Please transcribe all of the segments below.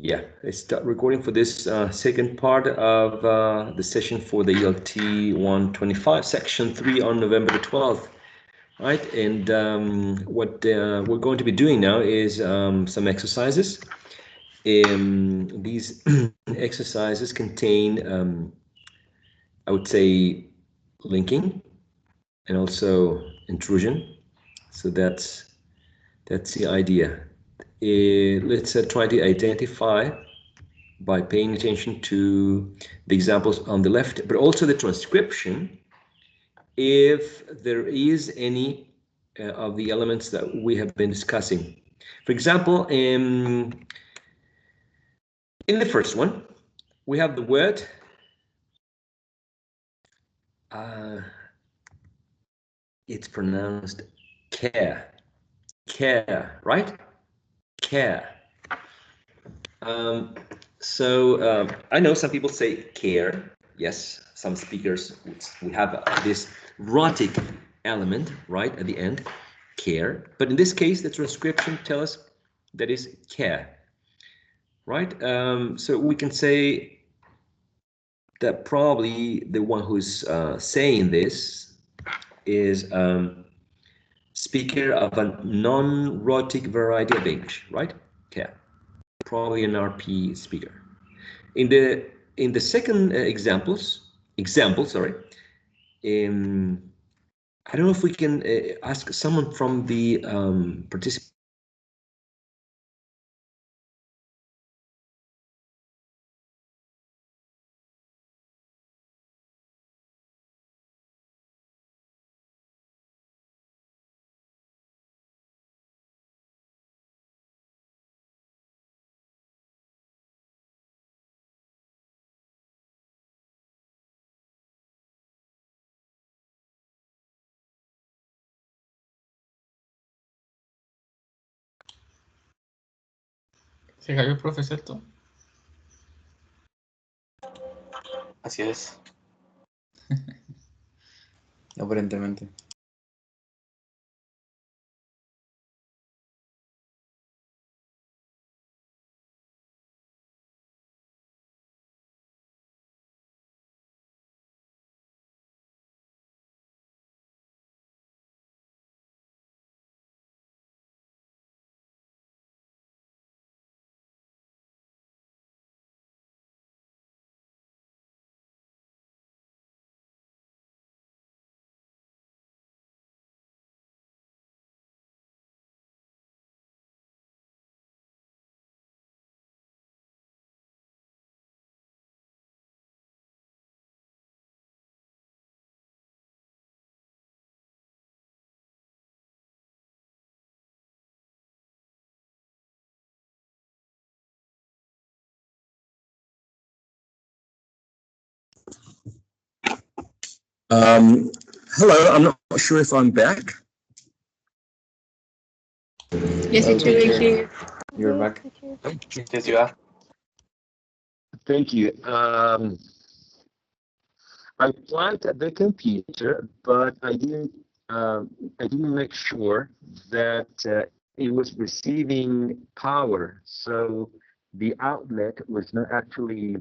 Yeah, I start recording for this second part of the session for the ELT125, section 3 on November the 12th, right? And what we're going to be doing now is some exercises. These exercises contain, I would say, linking and also intrusion. So that's the idea. Let's try to identify by paying attention to the examples on the left, but also the transcription, if there is any of the elements that we have been discussing. For example, in the first one, we have the word it's pronounced care. Care, right? Care. I know some people say care. Yes, some speakers we have this rhotic element right at the end, care. But in this case, the transcription tells us that is care, right? So we can say that probably the one who's saying this is speaker of a non-rhotic variety of English, right? Care. Probably an RP speaker. In the second example, sorry, I don't know if we can ask someone from the participant. ¿Se cayó el profe, cierto? Así es. Aparentemente. Hello, I'm not sure if I'm back. Yes, teacher, we're here. You're back. Okay. Yes, you are. Thank you. I plugged the computer, but I didn't make sure that it was receiving power. So the outlet was not actually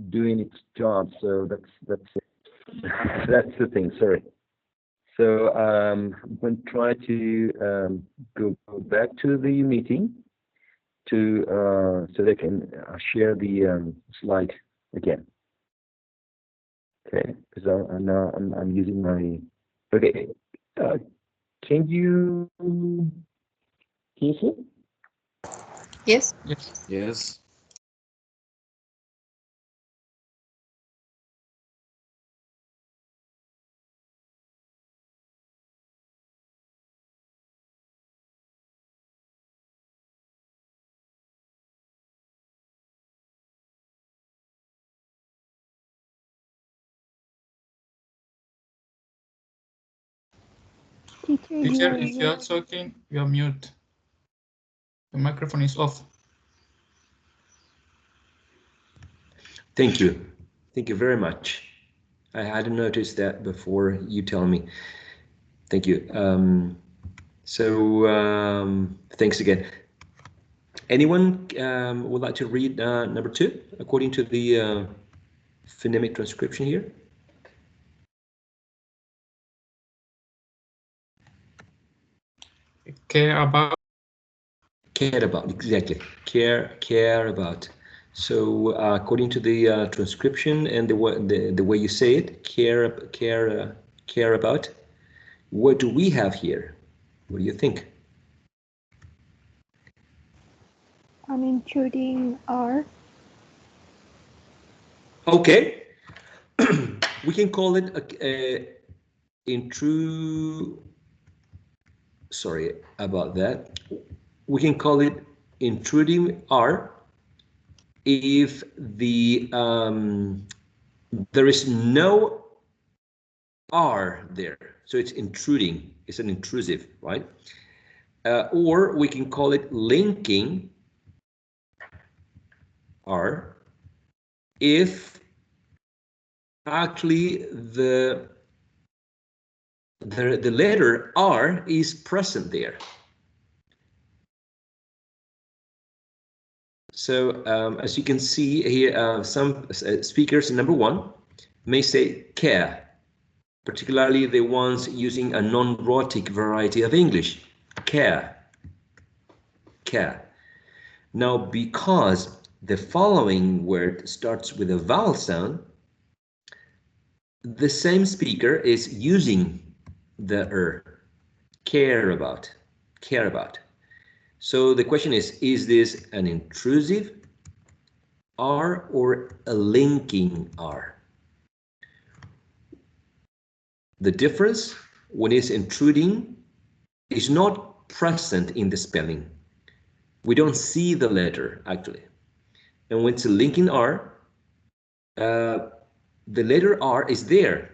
doing its job. So that's that's the thing. Sorry. So I'm going to try to go back to the meeting to so they can share the slide again. Okay, because I'm using my. Okay, can you see? Yes. Yes. Yes. Teacher, if you are talking, you are mute. The microphone is off. Thank you. Thank you very much. I hadn't noticed that before you tell me. Thank you. Thanks again. Anyone would like to read number 2 according to the phonemic transcription here? Care about. Care about, exactly. Care about. So according to the transcription and the way you say it, care about. What do we have here? What do you think? An intruding R. Okay. We can call it sorry about that. We can call it intruding R if the there is no R there, so it's intruding. It's an intrusive, right? Or we can call it linking R if actually the letter R is present there. So as you can see here, some speakers, number 1, may say care, particularly the ones using a non-rhotic variety of English. Care. Now, because the following word starts with a vowel sound, the same speaker is using the care about. So the question is this an intrusive R or a linking R? The difference when it's intruding is not present in the spelling. We don't see the letter actually. And when it's a linking R, the letter R is there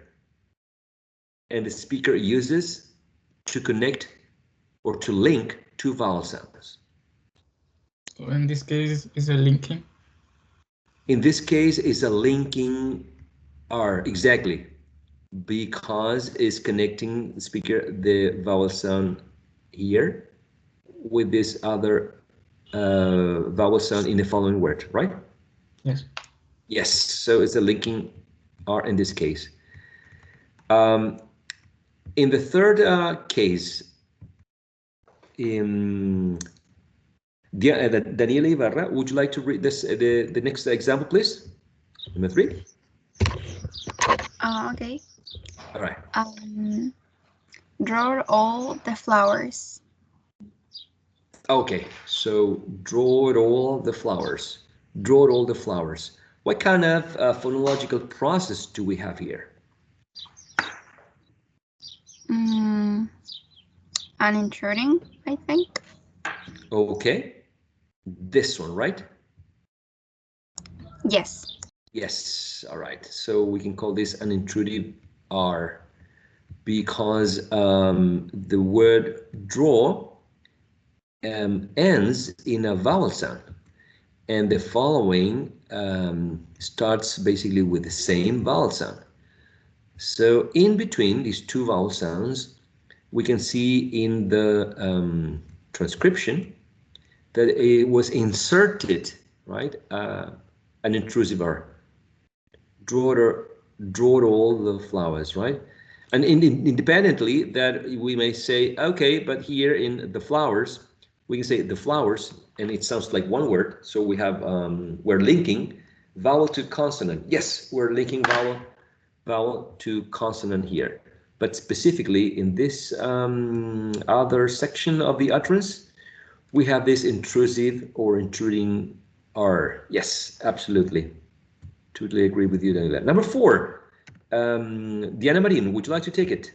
and the speaker uses to connect or to link 2 vowel sounds. So in this case, is a linking. In this case, is a linking R, exactly, because it's connecting the speaker, the vowel sound here, with this other vowel sound in the following word, right? Yes. Yes, so it's a linking R in this case. In the third case, Daniela Ibarra, would you like to read this the next example, please? Number 3. Okay. All right. Draw all the flowers. Okay, so draw all the flowers. Draw all the flowers. What kind of phonological process do we have here? An intruding, I think. Okay, this one, right? Yes. Yes, all right. So we can call this an intrusive R because the word draw ends in a vowel sound. And the following starts basically with the same vowel sound. So in between these 2 vowel sounds, we can see in the transcription that it was inserted, right? An intrusive R. Draw all the flowers, right? And independently that we may say, okay, but here in the flowers, we can say the flowers, and it sounds like one word. So we have, we're linking vowel to consonant. Yes, we're linking vowel to consonant here. But specifically in this other section of the utterance, we have this intrusive or intruding R. Yes, absolutely. Totally agree with you, Daniela. Number 4, Diana Marin, would you like to take it?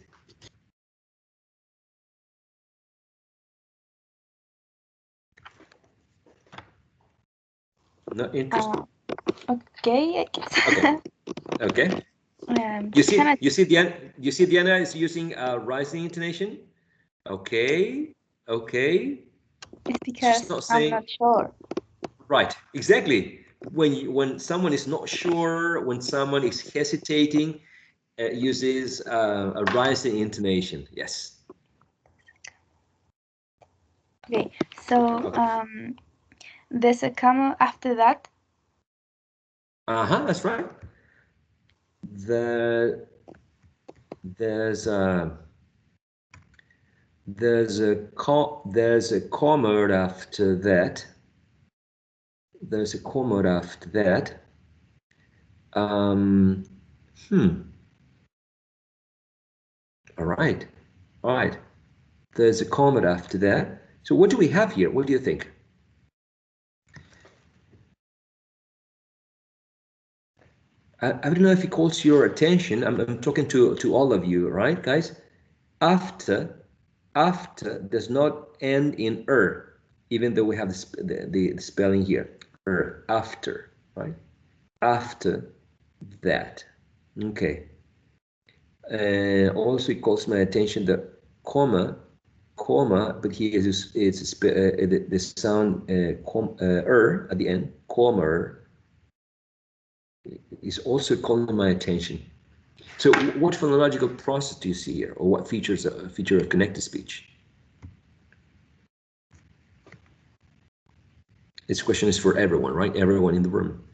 Not interested? Okay, I guess. Okay. You see, Diana is using a rising intonation. Okay. It's because not I'm not sure. Right, exactly. When someone is not sure, when someone is hesitating, uses a rising intonation. Yes. Okay, so There's a comma after that. That's right. There's a comma after that. There's a comma after that. All right. There's a comma after that. So what do we have here? What do you think? I don't know if it calls your attention. I'm talking to all of you, right, guys? After does not end in even though we have the spelling here. After, right? After that. Okay. Also, it calls my attention that comma, but here is the sound at the end, comma, is also calling my attention. So what phonological process do you see here, or what feature of connected speech? This question is for everyone, right? Everyone in the room.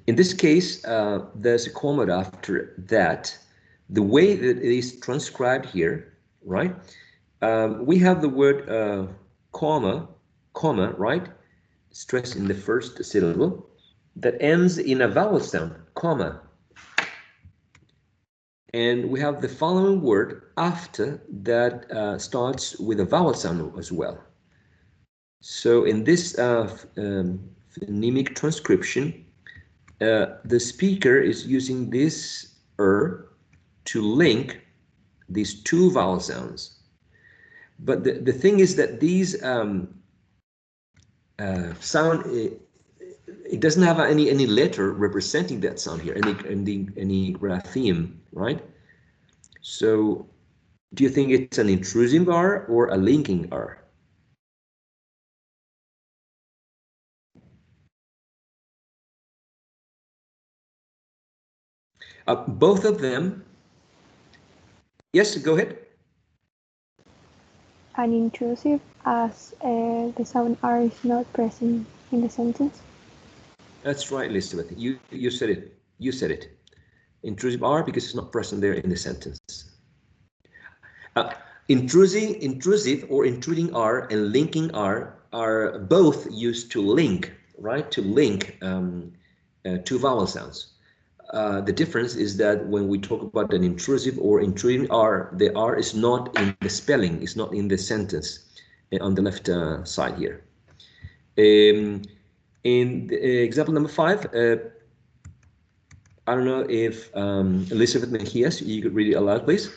In this case, there's a comma after that. The way that it is transcribed here, right? We have the word comma, right? Stressed in the first syllable that ends in a vowel sound, comma. And we have the following word after that starts with a vowel sound as well. So in this phonemic transcription, the speaker is using this to link these two vowel sounds. But the thing is that these sound, it doesn't have any letter representing that sound here, any grapheme, right? So do you think it's an intrusive R or a linking R? Both of them. Yes, go ahead. Unintrusive, as the sound R is not present in the sentence. That's right, Elizabeth. You said it. You said it. Intrusive R because it's not present there in the sentence. Intrusive or intruding R and linking R are both used to link, right? To link two vowel sounds. The difference is that when we talk about an intrusive or intruding R, the R is not in the spelling, it's not in the sentence on the left side here. In example number 5, I don't know if Elizabeth Mejias, you could read it aloud, please.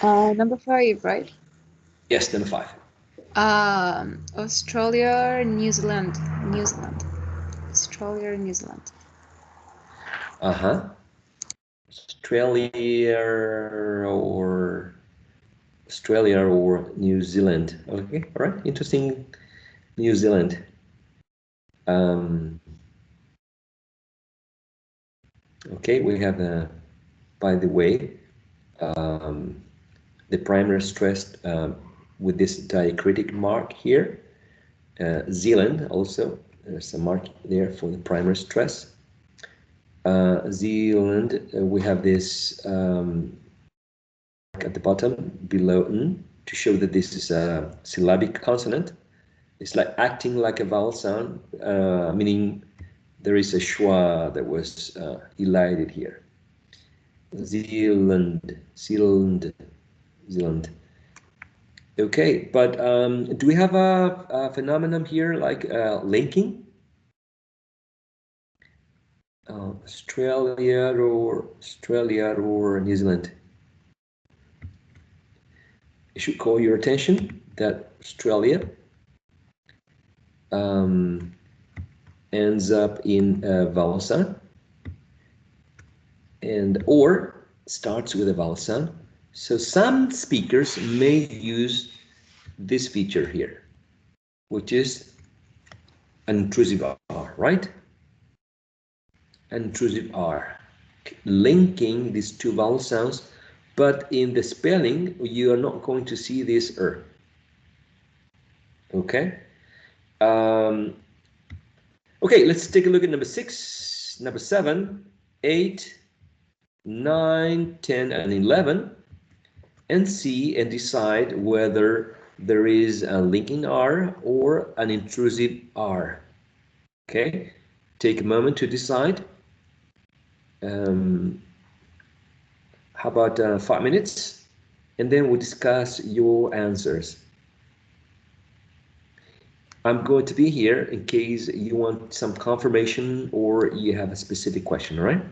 Number 5, right? Yes, number 5. Australia, New Zealand. Australia, New Zealand. Australia or New Zealand. Okay, all right, interesting. New Zealand. Okay, we have, by the way, the primary stressed with this diacritic mark here. Zealand also, there's a mark there for the primary stress. Zealand, we have this at the bottom below N to show that this is a syllabic consonant. It's like acting like a vowel sound, meaning there is a schwa that was elided here. Zealand. Okay, but do we have a phenomenon here like linking? Australia or New Zealand? It should call your attention that Australia ends up in a vowel sound and or starts with a vowel sound. So some speakers may use this feature here, which is an intrusive R, right? An intrusive R, linking these two vowel sounds, but in the spelling, you are not going to see this R. Okay? Okay, let's take a look at number 6, number 7, 8, 9, 10, and 11, and see and decide whether there is a linking R or an intrusive R. Okay, take a moment to decide. How about 5 minutes? And then we'll discuss your answers. I'm going to be here in case you want some confirmation or you have a specific question, all right?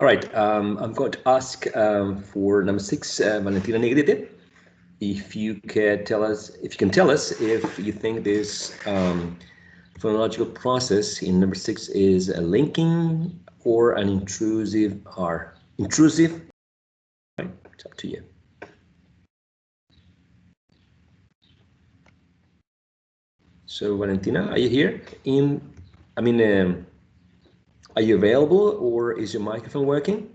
All right, I'm going to ask for number 6, Valentina Negrete, if you can tell us if you think this phonological process in number 6 is a linking or an intrusive R. Intrusive, right? It's up to you. So Valentina, are you here? Are you available, or is your microphone working?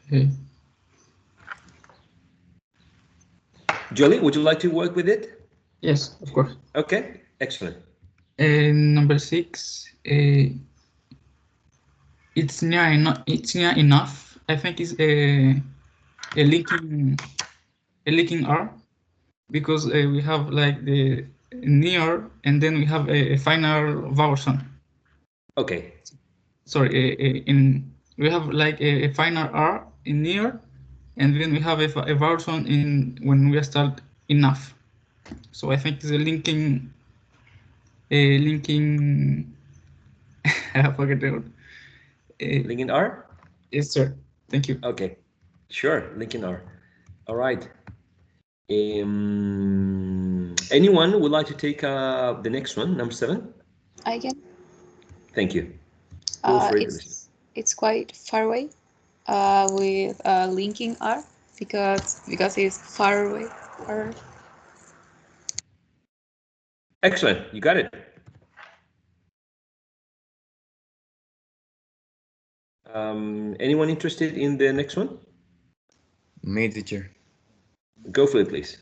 Okay. Jolie, would you like to work with it? Yes, of course. Okay, excellent. Number 6. It's near enough. It's near enough. I think it's a linking R, because we have like the near, and then we have a final vowel sound. Okay. Sorry, we have like a final R in near, and then we have a vowel sound in when we start enough. So I think it's a linking. I forget the word. Linking R? Yes, sir. Thank you. Okay, sure, linking R. All right. Anyone would like to take the next one, number 7? I can. Thank you. Go for it. It's quite far away with linking R because it's far away. Excellent, you got it. Anyone interested in the next one? Me, teacher. Go for it, please.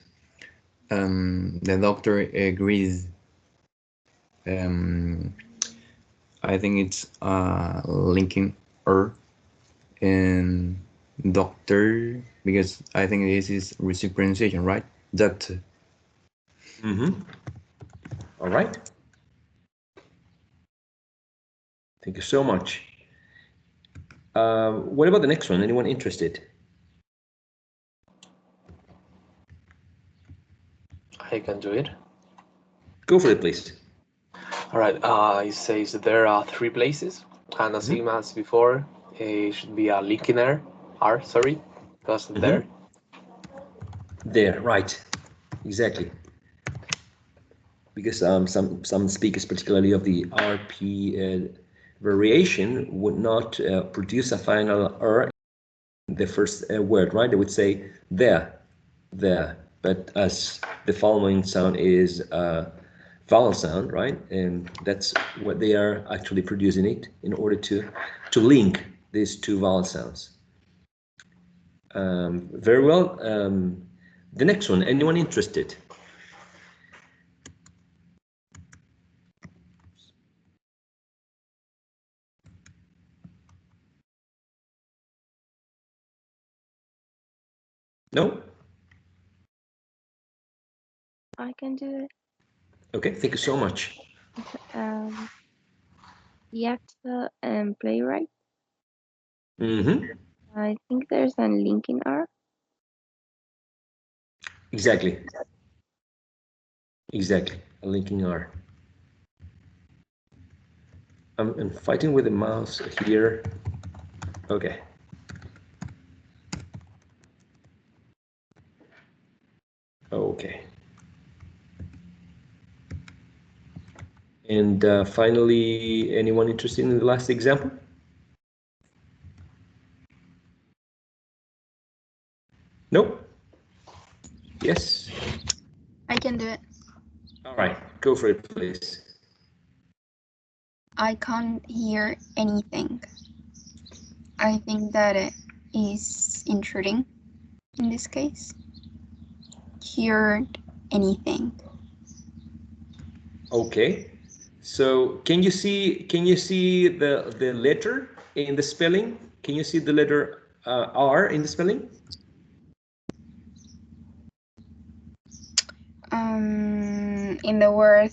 The doctor agrees. I think it's linking R and doctor, because I think this is received pronunciation, right? That. All right. Thank you so much. What about the next one? Anyone interested? I can do it. Go for it, please. All right. It says there are 3 places, and the same as before, it should be a linking R. Sorry, because there. There, right. Exactly. Because some speakers, particularly of the RP variation, would not produce a final R in the first word, right? They would say there. But as the following sound is vowel sound, right? And that's what they are actually producing it in order to link these 2 vowel sounds. Very well. The next one, anyone interested? No? I can do it. Okay, thank you so much. The actor and playwright. Mm-hmm. I think there's a linking R. Exactly. Exactly, a linking R. I'm fighting with the mouse here. Okay. Okay. And finally, anyone interested in the last example? Nope. Yes. I can do it. All right, go for it, please. I can't hear anything. I think that it is intruding in this case. Heard anything. Okay. So can you see the letter in the spelling? Can you see the letter R in the spelling? In the word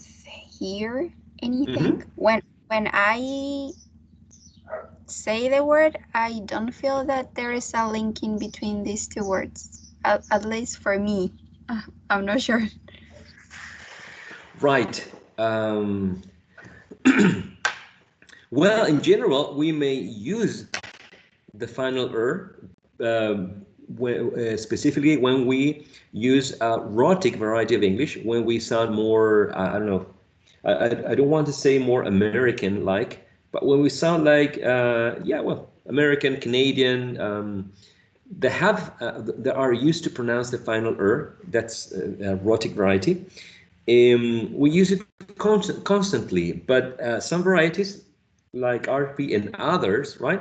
hear anything. When I say the word, I don't feel that there is a link in between these two words, at least for me. I'm not sure. Right. Well, in general, we may use the final specifically when we use a rhotic variety of English, when we sound more, I don't know, I don't want to say more American-like, but when we sound like, yeah, well, American, Canadian, they are used to pronounce the final that's a rhotic variety. We use it constantly, but some varieties like RP and others, right,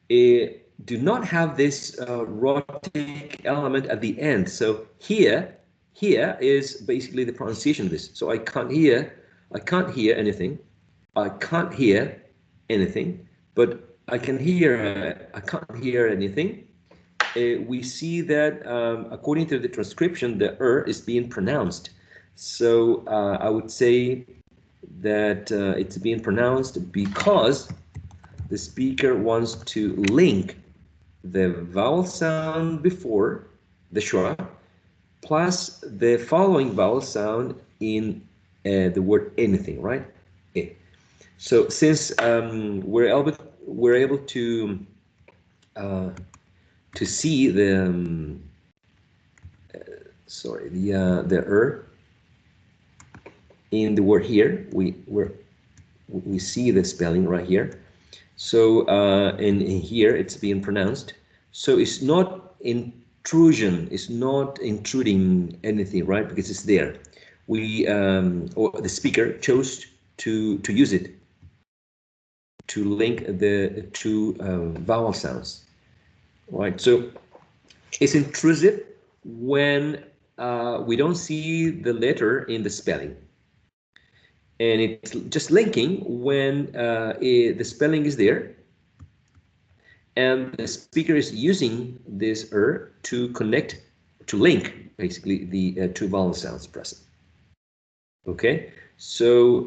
do not have this rhotic element at the end. So here is basically the pronunciation of this. So I can't hear anything. I can't hear anything, but I can't hear anything. We see that according to the transcription, the is being pronounced. So I would say that it's being pronounced because the speaker wants to link the vowel sound before the schwa plus the following vowel sound in the word anything, right? So since we're able to see the the in the word here, we see the spelling right here. So in here it's being pronounced. So it's not intrusion, it's not intruding anything, right? Because it's there. We or the speaker chose to use it to link the two vowel sounds, right? So it's intrusive when we don't see the letter in the spelling. And it's just linking when the spelling is there and the speaker is using this to connect, to link basically the two vowel sounds present. Okay, so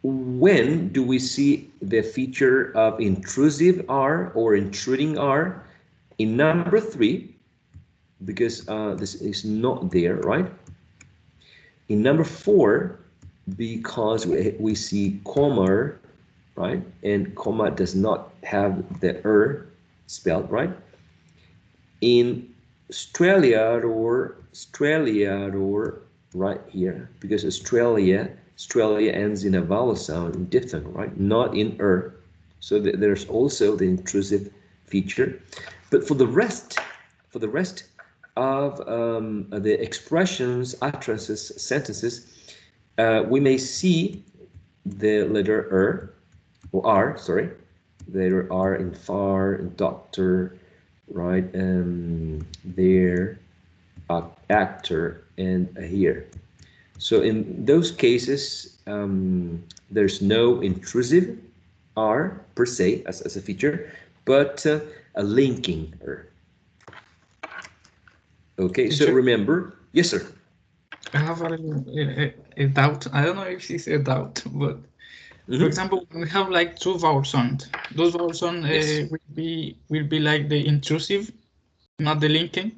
when do we see the feature of intrusive R or intruding R? In number 3, because this is not there, right? In number 4, because we see comma, right? And comma does not have the spelled, right? In Australia or right here, because Australia ends in a vowel sound in diphthong, right? Not in So there's also the intrusive feature. But for the rest of the expressions, utterances, sentences, we may see the letter or R, sorry, the letter R in far, in doctor, right, there, actor, and here. So in those cases, there's no intrusive R per se as a feature, but a linking R. Okay, so remember, yes, sir. I have a doubt. I don't know if it's a doubt, but for example, we have like two vowel sounds. Those vowel sounds will be like the intrusive, not the linking,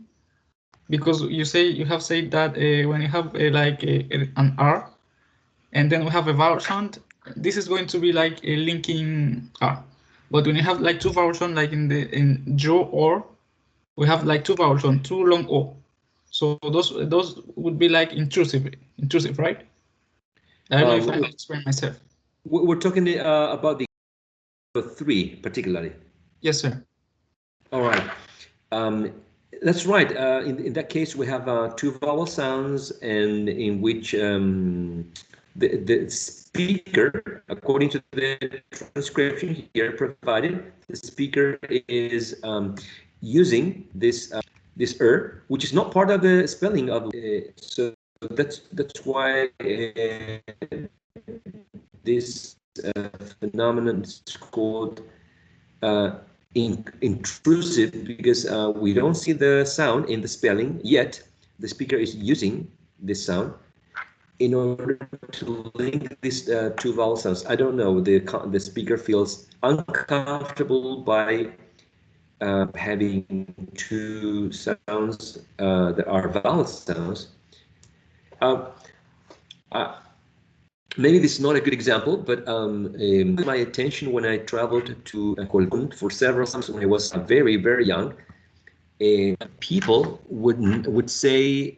because you have said that when you have like an R, and then we have a vowel sound, this is going to be like a linking R. But when you have like two vowel sounds, like in Jo or, we have like two vowel sounds, two long O. So those would be like intrusive, right? I don't know if I can explain myself. We're talking about the 3 particularly. Yes, sir. All right. That's right. In that case, we have two vowel sounds, and in which the speaker, according to the transcription here provided, the speaker is using this which is not part of the spelling of. So that's why this phenomenon is called intrusive, because we don't see the sound in the spelling, yet the speaker is using this sound in order to link these two vowel sounds, I don't know, the speaker feels uncomfortable by having two sounds that are vowel sounds. Maybe this is not a good example, but my attention when I traveled to Colbún for several times when I was very, very young. People would say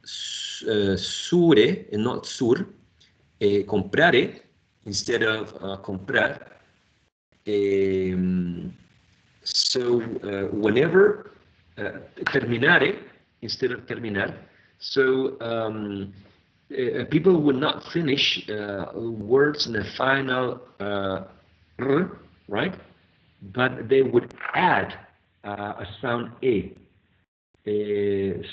sure and not sur, comprare instead of comprar. So whenever terminare instead of terminar. So people would not finish words in a final r, right? But they would add a sound e.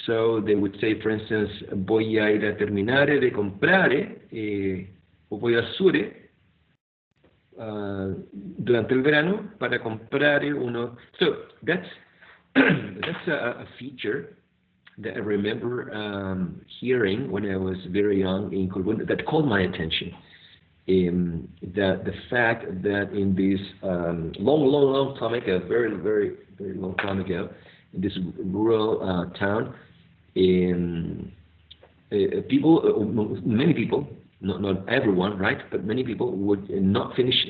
So they would say, for instance, voy a ir a terminare de comprare, o voy a sure durante el verano para comprare uno. So that's that's a feature that I remember hearing when I was very young in Colbún that caught my attention. That the fact that in this long time ago, very long time ago, in this rural town, many people, not everyone, right, but many people would not finish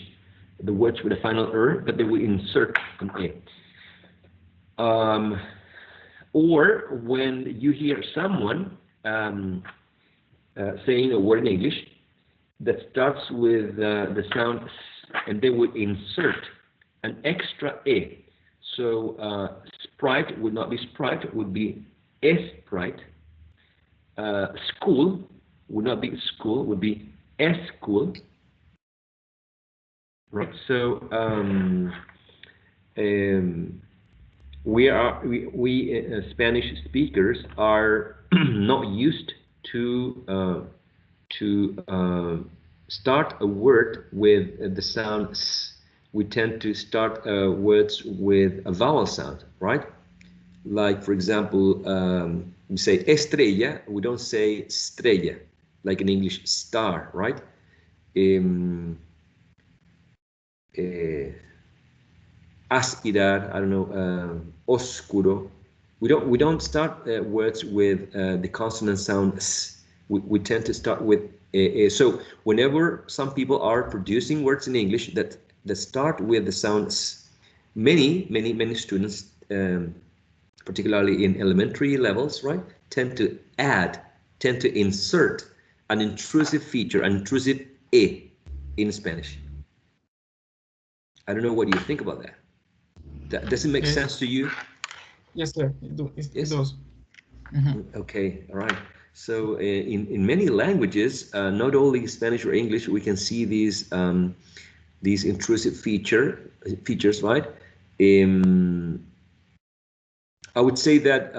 the words with a final but they would insert an a. Or when you hear someone saying a word in English that starts with the sound s, and they would insert an extra e. So sprite would not be sprite, it would be sprite. School would not be school, would be school. Right. So we Spanish speakers are not used to start a word with the sound s. We tend to start words with a vowel sound, right? Like, for example, we say estrella, we don't say estrella, like in English star, right? Aspirar, I don't know, oscuro. We don't start words with the consonant sound s. We tend to start with so whenever some people are producing words in English that start with the sound s, many students, particularly in elementary levels, right, tend to insert an intrusive feature, an intrusive e in Spanish. I don't know what you think about that. Does it make sense to you? Yes, sir. It does. Okay, all right. So in many languages, not only Spanish or English, we can see these intrusive features, right? I would say that,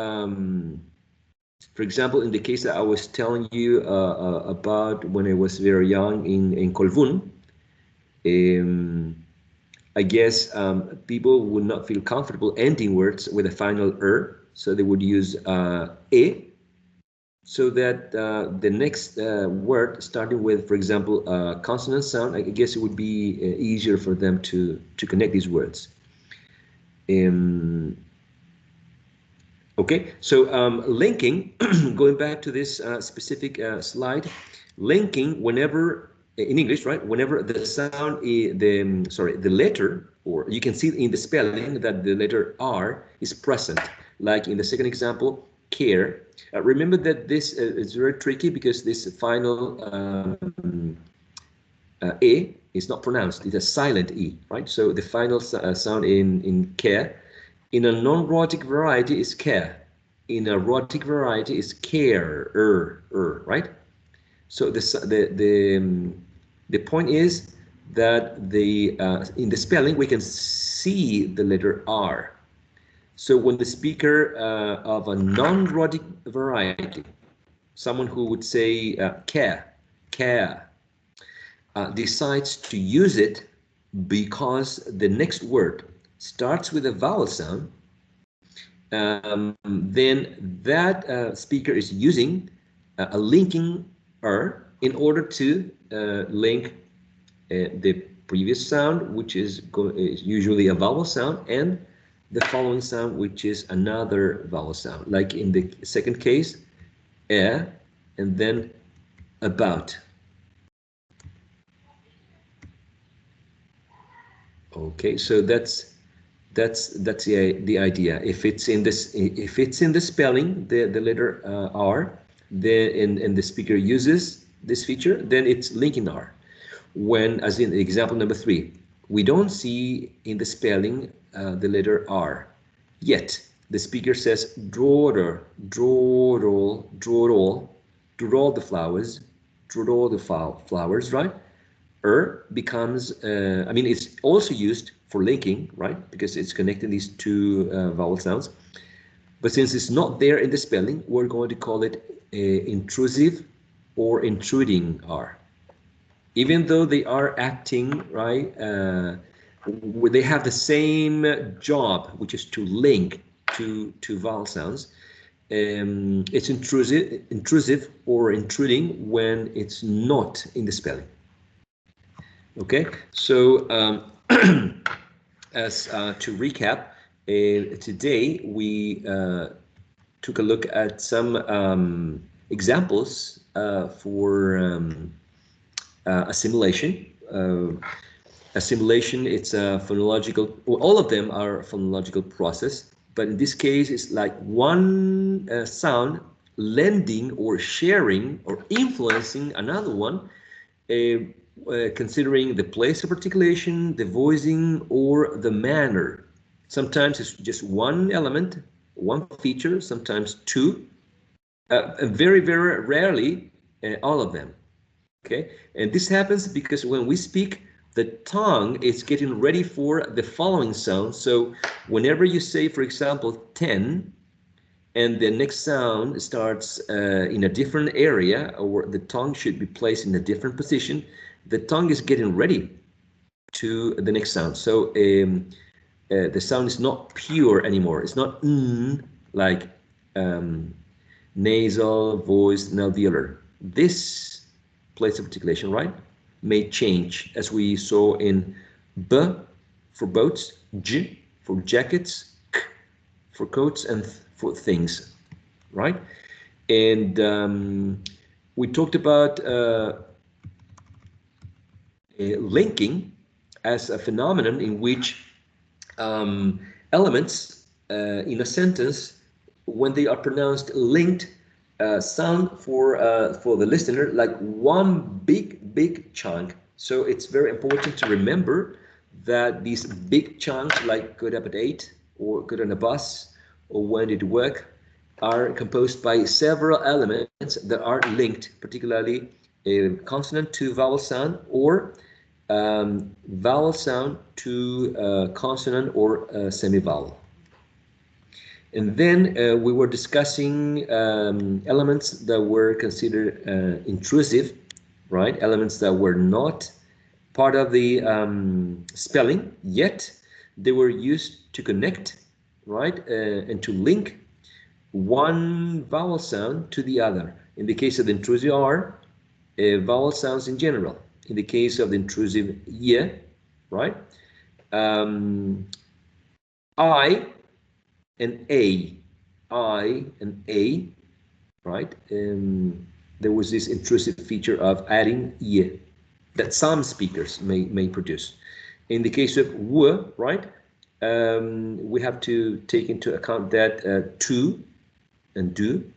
for example, in the case that I was telling you about when I was very young in Colbún, I guess people would not feel comfortable ending words with a final so they would use e, so that the next word starting with, for example, a consonant sound, I guess it would be easier for them to connect these words. Okay, so linking, going back to this specific slide, linking whenever, in English, right, whenever the sound, the letter, or you can see in the spelling that the letter R is present, like in the second example, care. Remember that this is very tricky because this final E is not pronounced, it's a silent E, right? So the final sound in care, in a non-rhotic variety is care. In a rhotic variety is care, right? So the point is that in the spelling we can see the letter R. So when the speaker of a non-rhotic variety, someone who would say care, decides to use it because the next word starts with a vowel sound, then that speaker is using a linking in order to link the previous sound, which is usually a vowel sound, and the following sound, which is another vowel sound. Like in the second case, and then about. Okay, so that's the idea. If it's in the spelling, the letter R, then and the speaker uses this feature, then it's linking R. When, as in example number 3, we don't see in the spelling the letter R, yet the speaker says draw the flowers, right? Becomes, I mean, it's also used for linking, right? Because it's connecting these two vowel sounds. But since it's not there in the spelling, we're going to call it intrusive or intruding R. Even though they are acting, right, they have the same job, which is to link to vowel sounds. It's intrusive or intruding when it's not in the spelling. Okay, so as to recap, today we took a look at some examples for assimilation. Assimilation, it's a phonological, well, all of them are a phonological process, but in this case, it's like one sound lending or sharing or influencing another one, considering the place of articulation, the voicing, or the manner. Sometimes it's just one element, one feature, sometimes two, very, very rarely all of them. Okay, and this happens because when we speak, the tongue is getting ready for the following sound. So whenever you say, for example, 10, and the next sound starts in a different area, or the tongue should be placed in a different position, the tongue is getting ready to the next sound. So the sound is not pure anymore. It's not like nasal, voiced, and alveolar. This place of articulation, right, may change, as we saw in B for boats, J for jackets, K for coats, and for things, right? And we talked about linking as a phenomenon in which elements in a sentence, when they are pronounced linked, sound for the listener like one big chunk. So it's very important to remember that these big chunks, like good up at 8 or good on a bus or when did work, are composed by several elements that are linked, particularly a consonant to vowel sound, or vowel sound to consonant or semivowel. And then we were discussing elements that were considered intrusive, right? Elements that were not part of the spelling, yet they were used to connect, right? And to link one vowel sound to the other. In the case of the intrusive R, vowel sounds in general. In the case of the intrusive Y, right? I and A, right? There was this intrusive feature of adding Y that some speakers may produce. In the case of W, right? We have to take into account that to and do,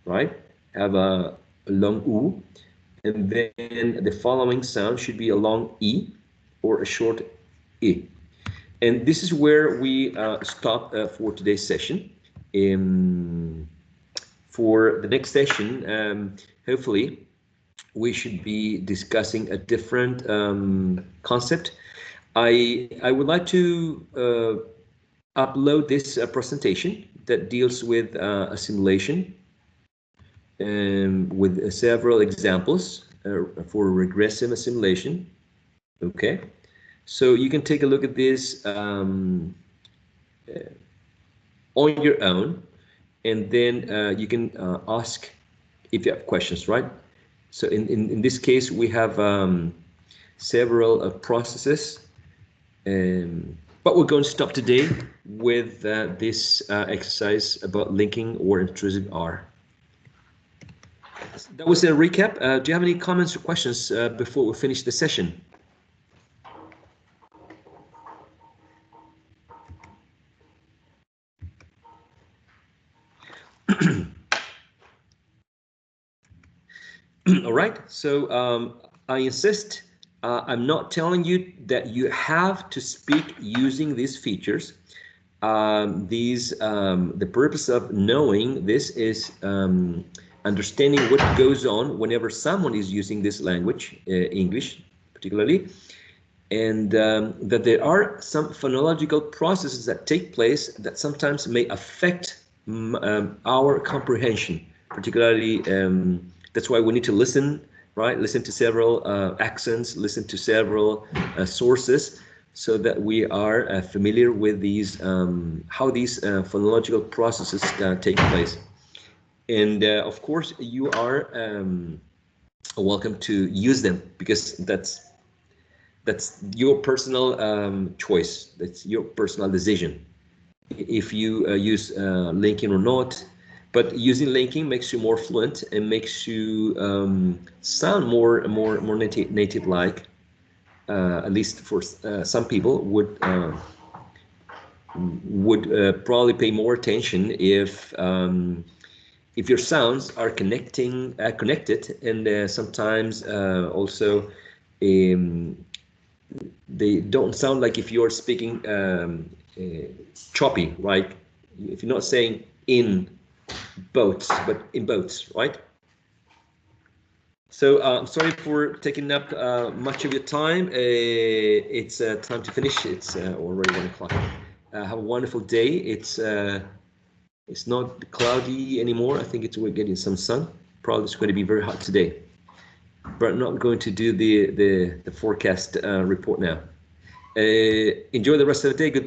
right, have a long U, and then the following sound should be a long E or a short I. And this is where we stop for today's session. For the next session, hopefully, we should be discussing a different concept. I would like to upload this presentation that deals with assimilation with several examples for regressive assimilation. Okay, so you can take a look at this on your own, and then you can ask if you have questions, right? So in this case, we have several processes, but we're going to stop today with this exercise about linking or intrusive R. That was a recap. Do you have any comments or questions before we finish the session? All right, so I insist, I'm not telling you that you have to speak using these features. The purpose of knowing this is understanding what goes on whenever someone is using this language, English particularly, and that there are some phonological processes that take place that sometimes may affect our comprehension, particularly that's why we need to listen, right? Listen to several accents, listen to several sources, so that we are familiar with these, how these phonological processes take place. And of course, you are welcome to use them, because that's your personal choice. That's your personal decision if you use linking or not. But using linking makes you more fluent and makes you sound more native like. At least for some people would probably pay more attention if your sounds are connected, and sometimes also they don't sound like if you're speaking choppy, right? If you're not saying in boats, but in boats, right? So I'm sorry for taking up much of your time. It's time to finish. It's already 1 o'clock. Have a wonderful day. It's not cloudy anymore. I think we're getting some sun. Probably it's going to be very hot today. But I'm not going to do the forecast report now. Enjoy the rest of the day. Goodbye.